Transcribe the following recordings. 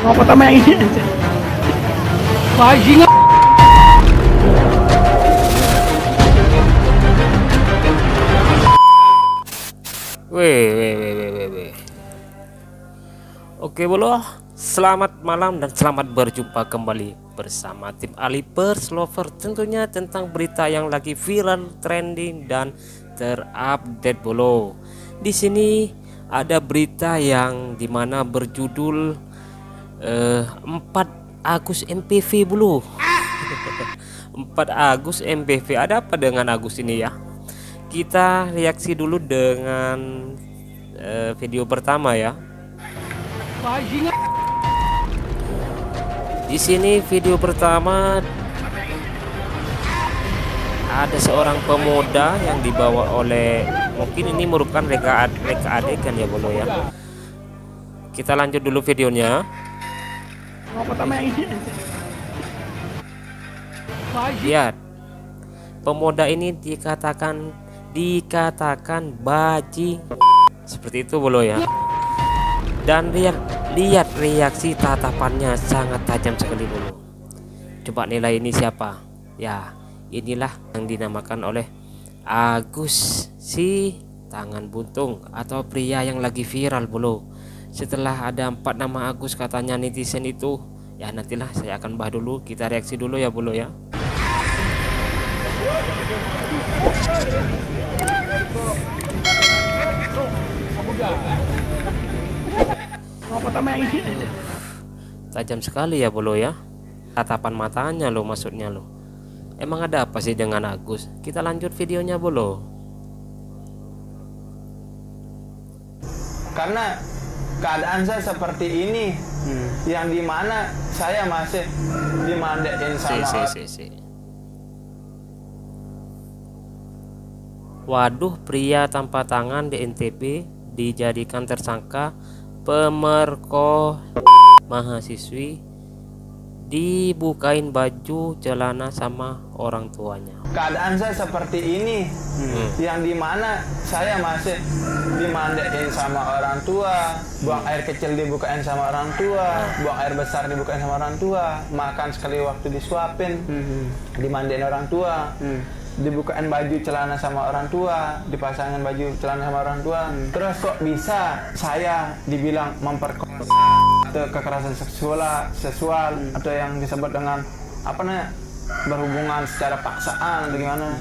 Apa pertama yang ini aja. Bajingan. Weh. Oke bolo, selamat malam dan selamat berjumpa kembali bersama tim Alipers Lover, tentunya tentang berita yang lagi viral, trending dan terupdate bolo. Di sini ada berita yang dimana berjudul 4 Agus MPV bolo. 4 Agus MPV, ada apa dengan Agus ini ya? Kita reaksi dulu dengan video pertama ya. Di sini video pertama ada seorang pemuda yang dibawa oleh, mungkin ini merupakan reka adegan ya bolo ya. Kita lanjut dulu videonya. Lihat, pemuda ini dikatakan baji, seperti itu bolo ya. Dan lihat reaksi tatapannya sangat tajam sekali bolo. Coba nilai ini siapa ya? Inilah yang dinamakan oleh Agus si tangan buntung atau pria yang lagi viral bolo. Setelah ada 4 nama Agus katanya netizen itu ya, nantilah saya akan bahas dulu. Kita reaksi dulu ya bolo ya. Tajam sekali ya bolo ya, tatapan matanya lo, maksudnya lo. Emang ada apa sih dengan Agus? Kita lanjut videonya bolo. Karena keadaan saya seperti ini, yang dimana saya masih dimandain sama Waduh, pria tanpa tangan di NTB dijadikan tersangka pemerkosa mahasiswi, dibukain baju celana sama orang tuanya. Keadaan saya seperti ini, yang dimana saya masih dimandain sama orang tua, buang air kecil dibukain sama orang tua, buang air besar dibukain sama orang tua, makan sekali waktu disuapin, dimandain orang tua, dibukain baju celana sama orang tua, dipasangin baju celana sama orang tua. Terus kok bisa saya dibilang memperkosa atau kekerasan seksual atau yang disebut dengan apa namanya, berhubungan secara paksaan atau gimana?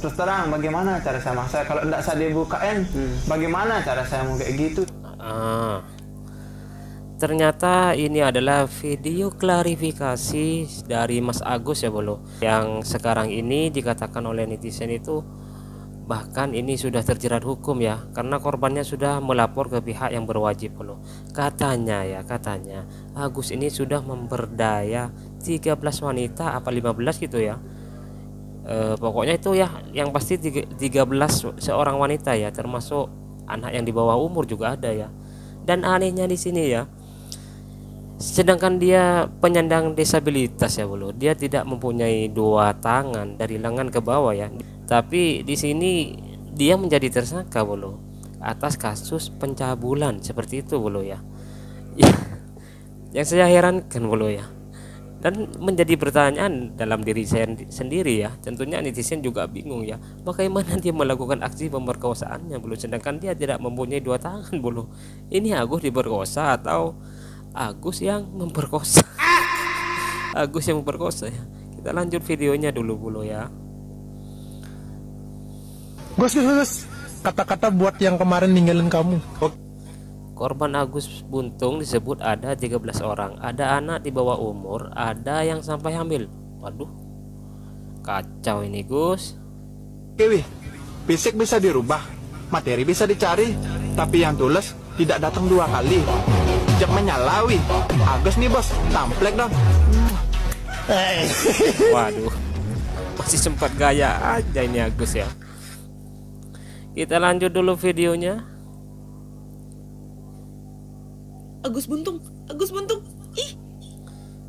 Terus terang, bagaimana cara saya maksa? Kalau tidak saya dibukain, bagaimana cara saya mau kayak gitu? Ternyata ini adalah video klarifikasi dari Mas Agus ya bolo, yang sekarang ini dikatakan oleh netizen itu bahkan ini sudah terjerat hukum ya, karena korbannya sudah melapor ke pihak yang berwajib bolo. Katanya Agus ini sudah memperdaya 13 wanita apa 15 gitu ya. Pokoknya itu ya, yang pasti 13 seorang wanita ya, termasuk anak yang di bawah umur juga ada ya. Dan anehnya di sini ya, sedangkan dia penyandang disabilitas ya bolo, dia tidak mempunyai 2 tangan dari lengan ke bawah ya. Tapi di sini dia menjadi tersangka bolo atas kasus pencabulan seperti itu bolo ya. Yang saya herankan bolo ya, dan menjadi pertanyaan dalam diri saya sendiri ya. Tentunya netizen juga bingung ya, bagaimana dia melakukan aksi pemerkosaannya bolo, sedangkan dia tidak mempunyai 2 tangan bolo. Ini Agus diperkosa atau Agus yang memperkosa? Agus yang memperkosa ya. Kita lanjut videonya dulu bolo ya. Gus, kata-kata buat yang kemarin ninggalin kamu. Korban Agus buntung disebut ada 13 orang. Ada anak di bawah umur, ada yang sampai hamil. Waduh, kacau ini Gus. Kiwi, fisik bisa dirubah, materi bisa dicari, tapi yang tulus tidak datang 2 kali. Jep menyalawi. Agus nih bos, tamplek dong. Waduh, masih sempat gaya aja ini Agus ya. Kita lanjut dulu videonya. Agus buntung. Ih.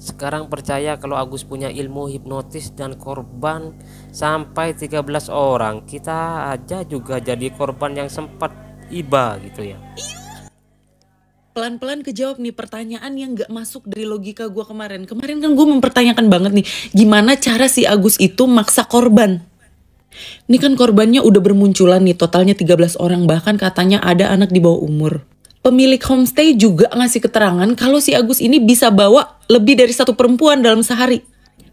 Sekarang percaya kalau Agus punya ilmu hipnotis dan korban sampai 13 orang. Kita aja juga jadi korban yang sempat iba gitu ya. pelan-pelan kejawab nih pertanyaan yang gak masuk dari logika gue kemarin. Kemarin kan gue mempertanyakan banget nih, gimana cara si Agus itu maksa korban. Ini kan korbannya udah bermunculan nih, totalnya 13 orang, bahkan katanya ada anak di bawah umur. Pemilik homestay juga ngasih keterangan kalau si Agus ini bisa bawa lebih dari 1 perempuan dalam sehari.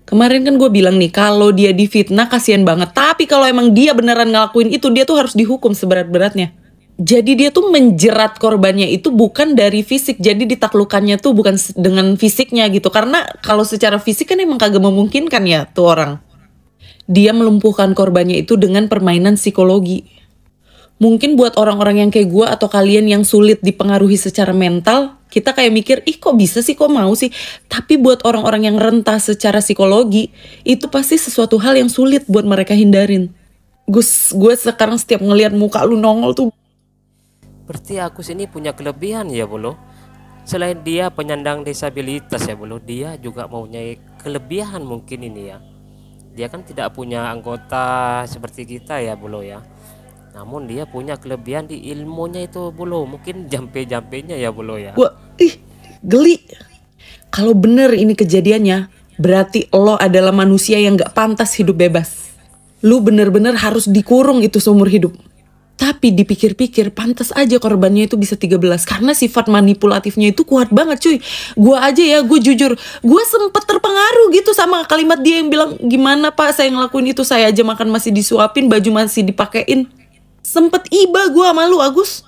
Kemarin kan gue bilang nih, kalau dia difitnah kasihan banget. Tapi kalau emang dia beneran ngelakuin itu, dia tuh harus dihukum seberat-beratnya. Jadi dia tuh menjerat korbannya itu bukan dari fisik. Jadi ditaklukannya tuh bukan dengan fisiknya gitu. Karena kalau secara fisik kan emang kagak memungkinkan ya tuh orang. Dia melumpuhkan korbannya itu dengan permainan psikologi. Mungkin buat orang-orang yang kayak gue atau kalian yang sulit dipengaruhi secara mental, kita kayak mikir, ih kok bisa sih, kok mau sih. Tapi buat orang-orang yang rentas secara psikologi, itu pasti sesuatu hal yang sulit buat mereka hindarin. Gue sekarang setiap ngelihat muka lu nongol tuh. Berarti Agus ini punya kelebihan ya bolo. Selain dia penyandang disabilitas ya bolo, dia juga mempunyai kelebihan mungkin ini ya. Dia kan tidak punya anggota seperti kita ya bolo ya. Namun dia punya kelebihan di ilmunya itu bolo. Mungkin jampe-jampenya ya bolo ya. Wah, geli. Kalau bener ini kejadiannya, berarti lo adalah manusia yang gak pantas hidup bebas. Lu bener-bener harus dikurung itu seumur hidup. Tapi dipikir-pikir pantas aja korbannya itu bisa 13. Karena sifat manipulatifnya itu kuat banget cuy. Gue aja ya, gue jujur, gue sempet terpengaruh gitu sama kalimat dia yang bilang, gimana pak saya ngelakuin itu, saya aja makan masih disuapin, baju masih dipakein. Sempet iba gue sama lu Agus.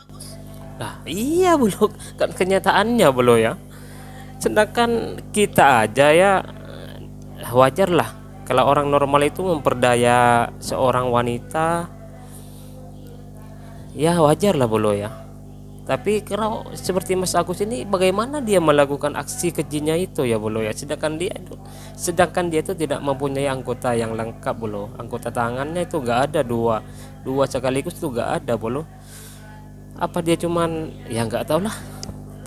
Nah iya bolo, kan kenyataannya bolo ya. Sedangkan kita aja ya wajar lah kalau orang normal itu memperdaya seorang wanita, ya wajar lah bolo ya. Tapi kalau seperti Mas Agus ini, bagaimana dia melakukan aksi kejinya itu ya bolo ya. Sedangkan dia itu tidak mempunyai anggota yang lengkap bolo. Anggota tangannya itu nggak ada dua sekaligus tuh nggak ada bolo. Apa dia cuman, ya nggak tahu lah.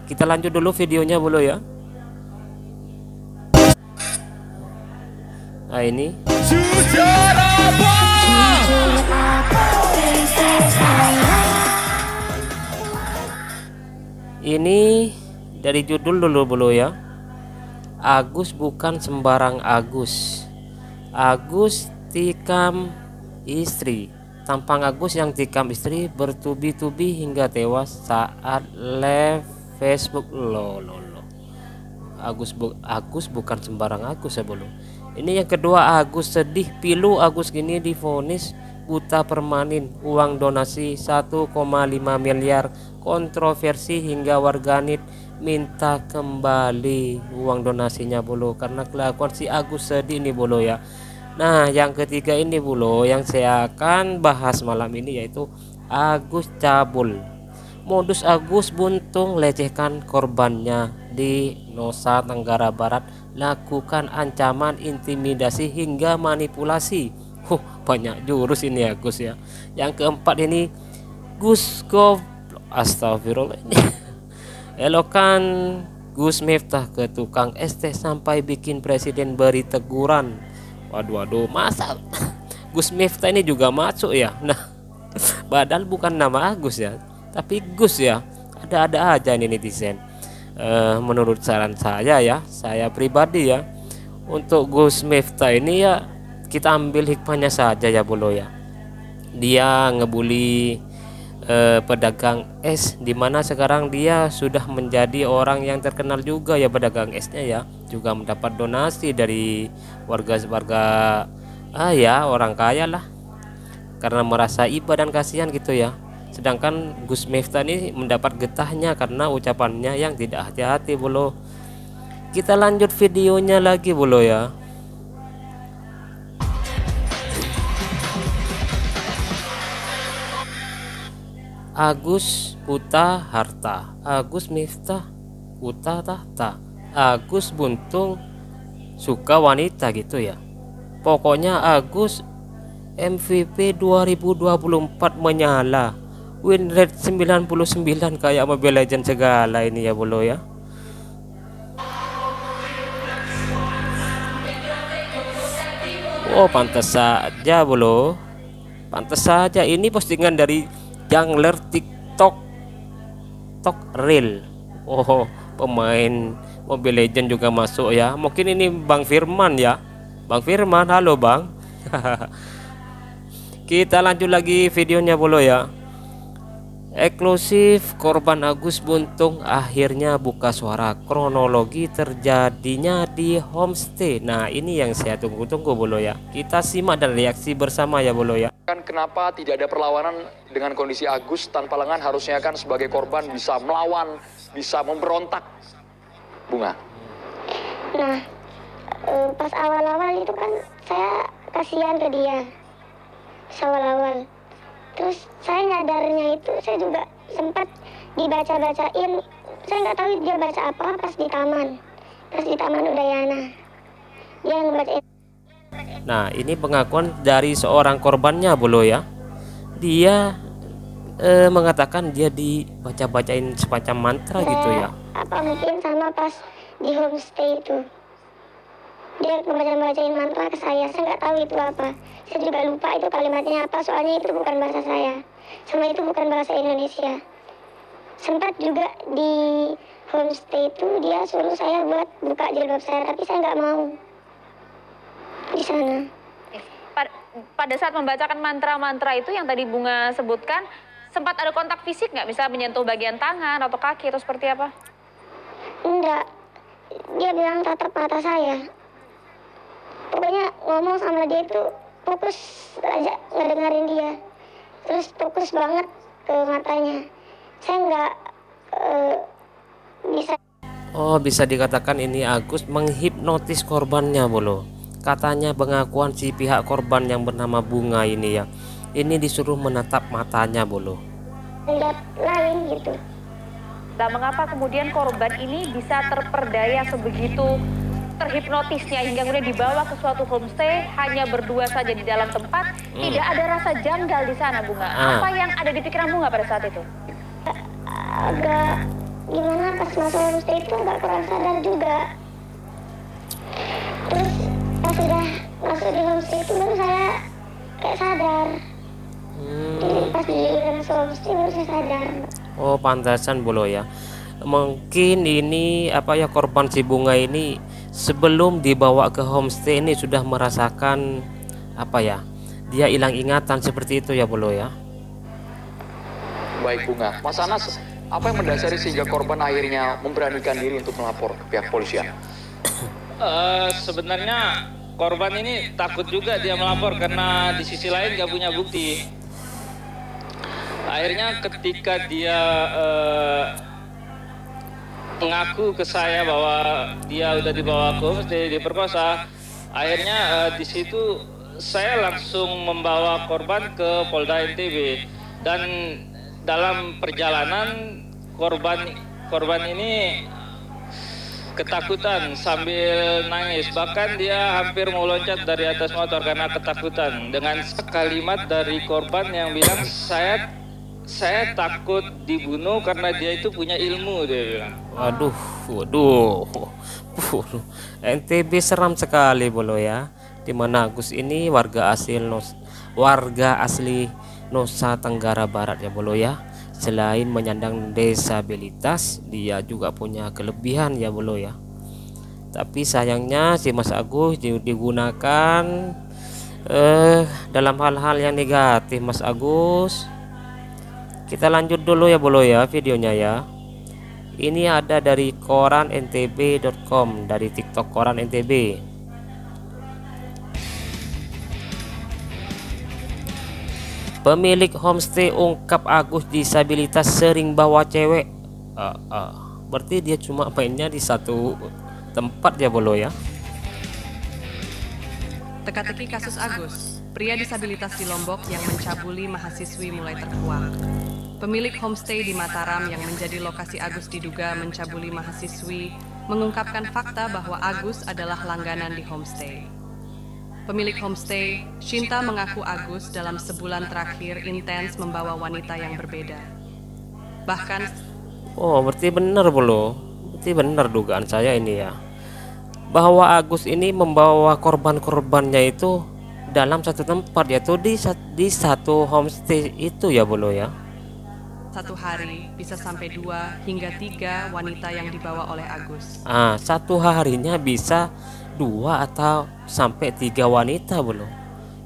Kita lanjut dulu videonya bolo ya. Nah ini dari judul dulu bolo ya. Agus bukan sembarang Agus. Agus tikam istri. Tampang Agus yang tikam istri bertubi-tubi hingga tewas saat live Facebook. Agus bukan sembarang Agus ya bolo. Ini yang kedua, Agus sedih pilu. Agus gini divonis buta permanen, uang donasi 1,5 miliar, kontroversi hingga warganet minta kembali uang donasinya bolo karena kelakuan si Agus sedih nih bolo ya. Nah yang ketiga ini bolo yang saya akan bahas malam ini yaitu Agus cabul. Modus Agus buntung lecehkan korbannya di Nusa Tenggara Barat, lakukan ancaman, intimidasi hingga manipulasi. Banyak jurus ini ya Gus ya. Yang keempat ini Gus astagfirullah ini elokan Gus Miftah ke tukang ST sampai bikin presiden beri teguran. Waduh masa Gus Miftah ini juga masuk ya. Nah padahal bukan nama Agus ya, tapi Gus ya. Ada-ada aja nih netizen. Menurut saran saya ya, saya pribadi ya, untuk Gus Miftah ini ya kita ambil hikmahnya saja ya bolo ya. Dia ngebully pedagang es, dimana sekarang dia sudah menjadi orang yang terkenal juga ya pedagang esnya ya, juga mendapat donasi dari warga ya orang kaya lah, karena merasa iba dan kasihan gitu ya. Sedangkan Gus Miftah ini mendapat getahnya karena ucapannya yang tidak hati-hati bolo. Kita lanjut videonya lagi bolo ya. Agus buta harta, Agus Miftah buta tahta, Agus buntung suka wanita gitu ya. Pokoknya Agus MVP 2024 menyala, win rate 99 kayak Mobile Legends segala ini ya bolo ya. Oh pantas saja bolo, pantas saja ini postingan dari jungler TikTok Real. Oh, pemain Mobile Legend juga masuk ya. Mungkin ini Bang Firman ya. Bang Firman, halo Bang. Kita lanjut lagi videonya bolo ya. Eksklusif korban Agus Buntung akhirnya buka suara kronologi terjadinya di homestay. Nah, ini yang saya tunggu-tunggu bolo ya. Kita simak dan reaksi bersama ya bolo ya. Kan kenapa tidak ada perlawanan dengan kondisi Agus tanpa lengan, harusnya kan sebagai korban bisa melawan, bisa memberontak, Bunga? Nah, pas awal-awal itu kan saya kasihan ke dia. Awal-awal. Terus saya nyadarnya itu saya juga sempat dibaca-bacain. Saya nggak tahu dia baca apa pas di taman. Pas di Taman Udayana. Dia ngebacain. Nah, ini pengakuan dari seorang korbannya bolo ya. Dia mengatakan dia dibaca-bacain semacam mantra gitu ya. Apa mungkin sama pas di homestay itu. Dia ngebaca-bacain mantra ke saya nggak tahu itu apa. Saya juga lupa itu kalimatnya apa, soalnya itu bukan bahasa saya. Sama itu bukan bahasa Indonesia. Sempat juga di homestay itu dia suruh saya buat buka jilbab saya, tapi saya nggak mau di sana. Pada saat membacakan mantra-mantra itu yang tadi Bunga sebutkan, sempat ada kontak fisik nggak? Bisa menyentuh bagian tangan atau kaki atau seperti apa? Enggak. Dia bilang tatap mata saya. Pokoknya ngomong sama dia itu fokus aja ngedengerin dia. Terus fokus banget ke matanya. Saya nggak bisa. Oh, bisa dikatakan ini Agus menghipnotis korbannya bolo. Katanya pengakuan si pihak korban yang bernama Bunga ini ya. Ini disuruh menatap matanya bolo. Lihat lain gitu. Nah, mengapa kemudian korban ini bisa terperdaya sebegitu terhipnotisnya hingga kemudian dibawa ke suatu homestay hanya berdua saja di dalam tempat, tidak ada rasa janggal di sana, Bunga? Apa yang ada di pikiran Bunga pada saat itu? Agak gimana pas masuk homestay itu agak kurang sadar juga. Terus pas sudah masuk di homestay itu baru saya kayak sadar. Jadi pas di masuk homestay baru saya sadar. Oh, pantasan bolo ya. Mungkin ini apa ya, korban si Bunga ini sebelum dibawa ke homestay ini sudah merasakan apa ya, dia hilang ingatan seperti itu ya bolo ya. Baik Bunga, Mas Anas, apa yang mendasari sehingga korban akhirnya memberanikan diri untuk melapor ke pihak polisian? Sebenarnya korban ini takut juga dia melapor karena di sisi lain gak punya bukti. Akhirnya ketika dia mengaku ke saya bahwa dia udah dibawa ke homestay, diperkosa, akhirnya di situ saya langsung membawa korban ke Polda NTB. Dan dalam perjalanan korban ini ketakutan sambil nangis, bahkan dia hampir mau loncat dari atas motor karena ketakutan. Dengan kalimat dari korban yang bilang, saya takut dibunuh karena dia itu punya ilmu, dia bilang. Waduh, NTB seram sekali bolo ya. Dimana Agus ini warga asli Nusa Tenggara Barat ya bolo ya. Selain menyandang disabilitas, dia juga punya kelebihan ya bolo ya. Tapi sayangnya si Mas Agus digunakan dalam hal-hal yang negatif Mas Agus. Kita lanjut dulu ya bolo ya videonya ya. Ini ada dari koran ntb.com, dari TikTok koran NTB. Pemilik homestay ungkap Agus disabilitas sering bawa cewek. Berarti dia cuma mainnya di satu tempat ya bolo ya. Teka-teki kasus Agus, pria disabilitas di Lombok yang mencabuli mahasiswi mulai terkuak. Pemilik homestay di Mataram yang menjadi lokasi Agus diduga mencabuli mahasiswi mengungkapkan fakta bahwa Agus adalah langganan di homestay. Pemilik homestay, Shinta, mengaku Agus dalam sebulan terakhir intens membawa wanita yang berbeda. Bahkan, berarti benar bolo. Berarti benar dugaan saya ini ya, bahwa Agus ini membawa korban-korbannya itu dalam satu tempat, yaitu di satu homestay itu ya bolo ya. Satu hari bisa sampai 2 hingga 3 wanita yang dibawa oleh Agus. Satu harinya bisa 2 atau sampai 3 wanita bro.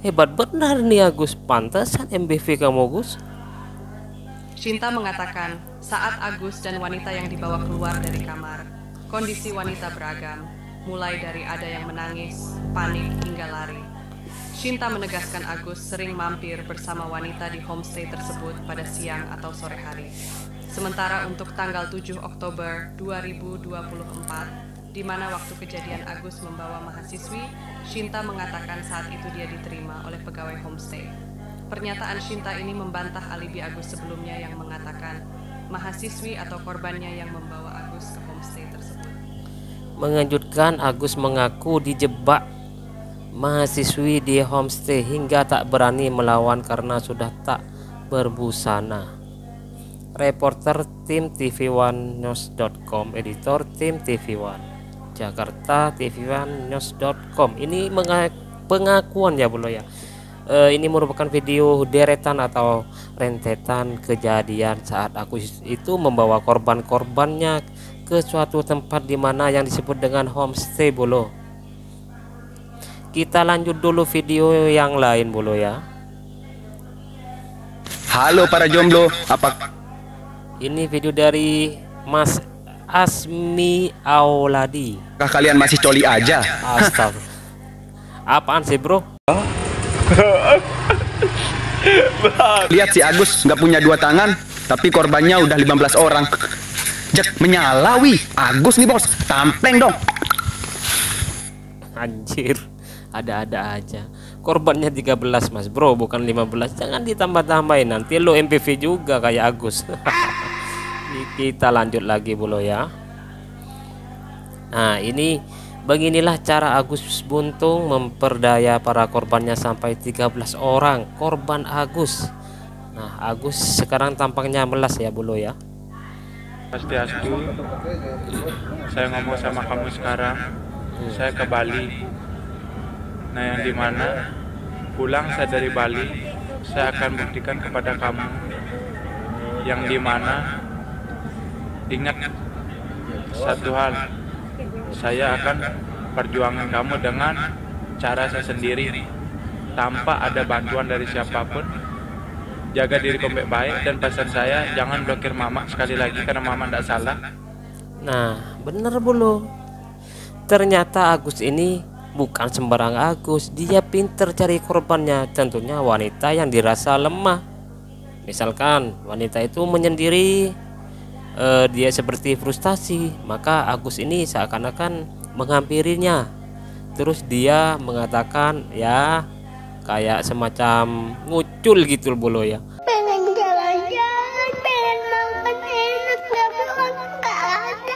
Hebat benar nih Agus, pantesan MBV kamu Gus. Shinta mengatakan saat Agus dan wanita yang dibawa keluar dari kamar, kondisi wanita beragam, mulai dari ada yang menangis, panik hingga lari. Shinta menegaskan Agus sering mampir bersama wanita di homestay tersebut pada siang atau sore hari. Sementara untuk tanggal 7 Oktober 2024, di mana waktu kejadian Agus membawa mahasiswi, Shinta mengatakan saat itu dia diterima oleh pegawai homestay. Pernyataan Shinta ini membantah alibi Agus sebelumnya yang mengatakan mahasiswi atau korbannya yang membawa Agus ke homestay tersebut. Mengejutkan, Agus mengaku dijebak mahasiswi di homestay hingga tak berani melawan karena sudah tak berbusana. Reporter tim TV1news.com, editor tim TV1 Jakarta, TV1news.com. Ini pengakuan ya bro ya. Ini merupakan video deretan atau rentetan kejadian saat Agus itu membawa korban-korbannya ke suatu tempat di mana yang disebut dengan homestay bro. Kita lanjut dulu video yang lain bro ya. Halo para jomblo, apa? Ini video dari Mas Asmi Auladi. Kalian masih coli aja? Astaga. Apaan sih bro? Lihat si Agus nggak punya 2 tangan, tapi korbannya udah 15 orang. Jek menyala wih. Agus nih bos, tampleng dong. Anjir, ada-ada aja. Korbannya 13 mas bro, bukan 15. Jangan ditambah-tambahin, nanti lo MPV juga kayak Agus. Kita lanjut lagi bro ya. Nah ini beginilah cara Agus Buntung memperdaya para korbannya sampai 13 orang korban Agus. Nah Agus sekarang tampaknya melas ya bro ya. Pasti Astu, saya ngomong sama kamu sekarang, saya ke Bali. Nah yang dimana pulang saya dari Bali, saya akan buktikan kepada kamu. Yang dimana ingat satu hal, saya akan perjuangan kamu dengan cara saya sendiri, tanpa ada bantuan dari siapapun. Jaga diri kamu baik, dan pesan saya jangan blokir mama sekali lagi karena mama tidak salah. Nah bener bro, ternyata Agus ini bukan sembarang Agus. Dia pinter cari korbannya, tentunya wanita yang dirasa lemah. Misalkan wanita itu menyendiri, dia seperti frustasi, maka Agus ini seakan-akan menghampirinya. Terus dia mengatakan ya kayak semacam ngucul gitu bolo ya. Pengen jalan-jalan, pengen makan enak, tapi uang nggak ada.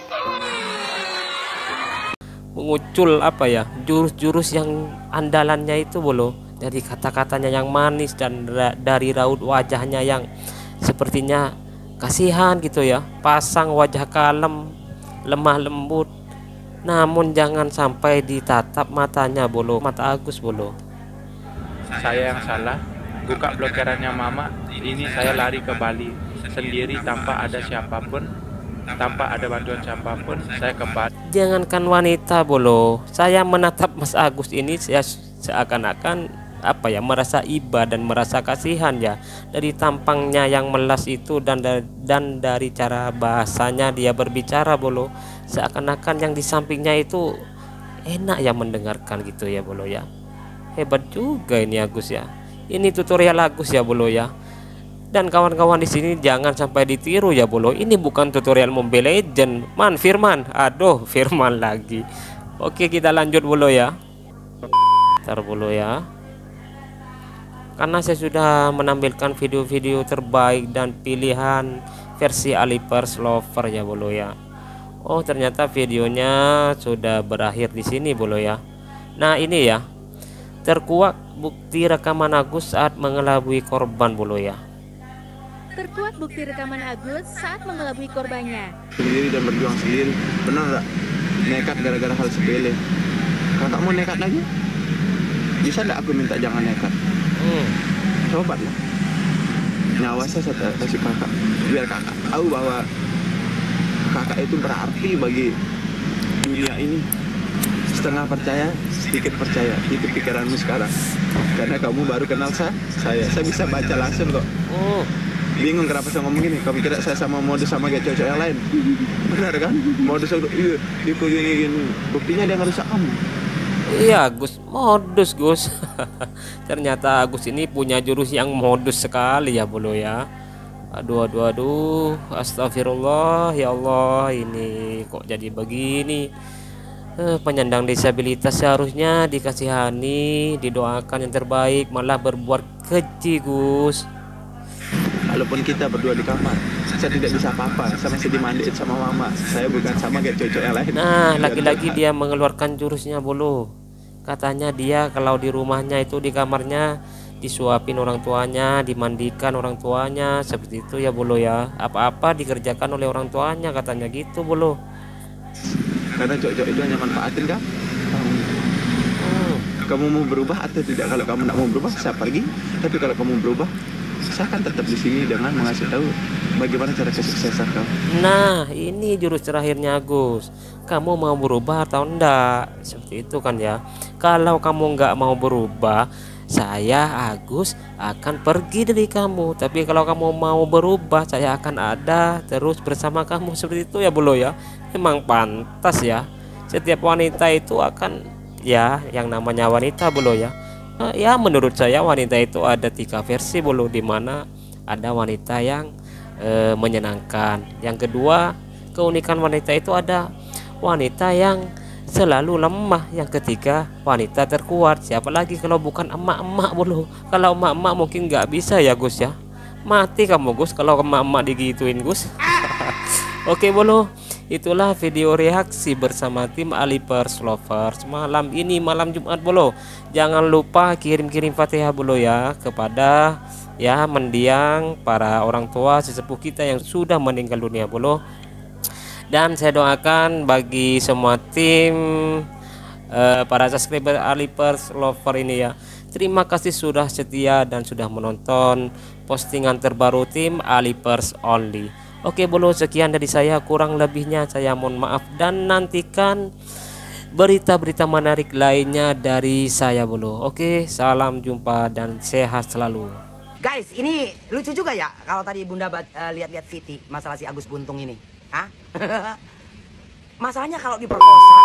Mengucul apa ya, jurus-jurus yang andalannya itu bolo. Dari kata-katanya yang manis dan dari raut wajahnya yang sepertinya kasihan gitu ya. Pasang wajah kalem, lemah lembut. Namun jangan sampai ditatap matanya bolo, mata Agus bolo. Saya yang salah, buka blokirannya mama. Ini saya lari ke Bali sendiri tanpa ada siapapun, tanpa ada bantuan siapapun. Saya ke Bali. Jangankan wanita bolo, saya menatap Mas Agus ini saya seakan-akan apa ya, merasa iba dan merasa kasihan ya. Dari tampangnya yang melas itu dan dari cara bahasanya dia berbicara bolo, seakan-akan yang di sampingnya itu enak ya mendengarkan gitu ya bolo ya. Hebat juga ini Agus ya. Ini tutorial Agus ya bolo ya. Dan kawan-kawan di sini jangan sampai ditiru ya bolo. Ini bukan tutorial Mobile Legend, man Firman. Aduh, Firman lagi. Oke, kita lanjut bolo ya. Ntar bolo ya. Karena saya sudah menampilkan video-video terbaik dan pilihan versi Alipers Lover ya bolo ya. Oh, ternyata videonya sudah berakhir di sini bolo ya. Nah, ini ya. Terkuak bukti rekaman Agus saat mengelabui korban bolo ya. Terkuak bukti rekaman Agus saat mengelabui korbannya. Sendiri dan berjuang sendiri. Benar nggak? Nekat gara-gara hal sepele. Kalau kamu nekat lagi, bisa nggak aku minta jangan nekat? Coba lah. nyawa saya kasih kakak, biar kakak tahu bahwa kakak itu berarti bagi dunia ini. Setengah percaya, sedikit percaya, itu pikiranmu sekarang. Karena kamu baru kenal saya bisa baca langsung kok. Bingung kenapa saya ngomong gini, kamu kira saya sama modus sama kayak cowok yang lain. Benar kan? Modus iya, dikulingin, buktinya dia ngerusak kamu. Iya Gus, modus Gus. Ternyata Agus ini punya jurus yang modus sekali ya bolo ya. Aduh, astagfirullah ya Allah, ini kok jadi begini. Penyandang disabilitas seharusnya dikasihani, didoakan yang terbaik, malah berbuat keji Gus. Walaupun kita berdua di kamar, saya tidak bisa apa-apa, saya masih dimandiin sama mama. Saya bukan sama kayak cowok yang lain. Nah, lagi-lagi dia mengeluarkan jurusnya bolo. Katanya dia kalau di rumahnya itu di kamarnya disuapin orang tuanya, dimandikan orang tuanya, seperti itu ya bolo ya. Apa-apa dikerjakan oleh orang tuanya katanya gitu bolo. Karena cowok-cowok itu hanya manfaatin kan? Kamu mau berubah atau tidak? Kalau kamu tidak mau berubah, saya pergi. Tapi kalau kamu berubah, saya akan tetap di sini dengan mengasih tahu bagaimana cara kesuksesan kamu. Nah, ini jurus terakhirnya Agus. Kamu mau berubah atau enggak? Seperti itu kan ya. Kalau kamu enggak mau berubah, saya Agus akan pergi dari kamu. Tapi kalau kamu mau berubah, saya akan ada terus bersama kamu. Seperti itu ya bolo ya. Memang pantas ya. Setiap wanita itu akan ya, yang namanya wanita bolo ya. Ya menurut saya wanita itu ada 3 versi bolo, dimana ada wanita yang menyenangkan. Yang kedua, keunikan wanita itu ada wanita yang selalu lemah. Yang ketiga, wanita terkuat. Siapa lagi kalau bukan emak-emak bolo. Kalau emak-emak mungkin nggak bisa ya Gus ya. Mati kamu Gus kalau emak-emak digituin Gus. Oke bolo, itulah video reaksi bersama tim Alipers Lovers malam ini, malam Jumat bolo. Jangan lupa kirim-kirim Fatihah bolo ya kepada ya mendiang para orang tua sesepuh kita yang sudah meninggal dunia bolo. Dan saya doakan bagi semua tim para subscriber Alipers Lover ini ya. Terima kasih sudah setia dan sudah menonton postingan terbaru tim Alipers Only. Oke bolo, sekian dari saya, kurang lebihnya saya mohon maaf, dan nantikan berita-berita menarik lainnya dari saya bolo. Oke, salam jumpa dan sehat selalu. Guys, ini lucu juga ya kalau tadi Bunda lihat-lihat Viti masalah si Agus Buntung ini. Hah? Masalahnya kalau diperkosa,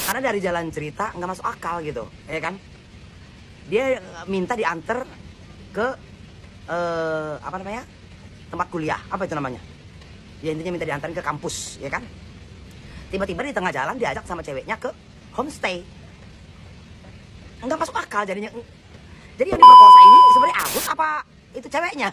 karena dari jalan cerita nggak masuk akal gitu, ya kan? Dia minta diantar ke apa namanya? Tempat kuliah, apa itu namanya? Ya intinya minta diantarin ke kampus, ya kan? Tiba-tiba di tengah jalan diajak sama ceweknya ke homestay. Nggak masuk akal jadinya. Jadi yang diperkosa ini sebenarnya Agus apa itu ceweknya?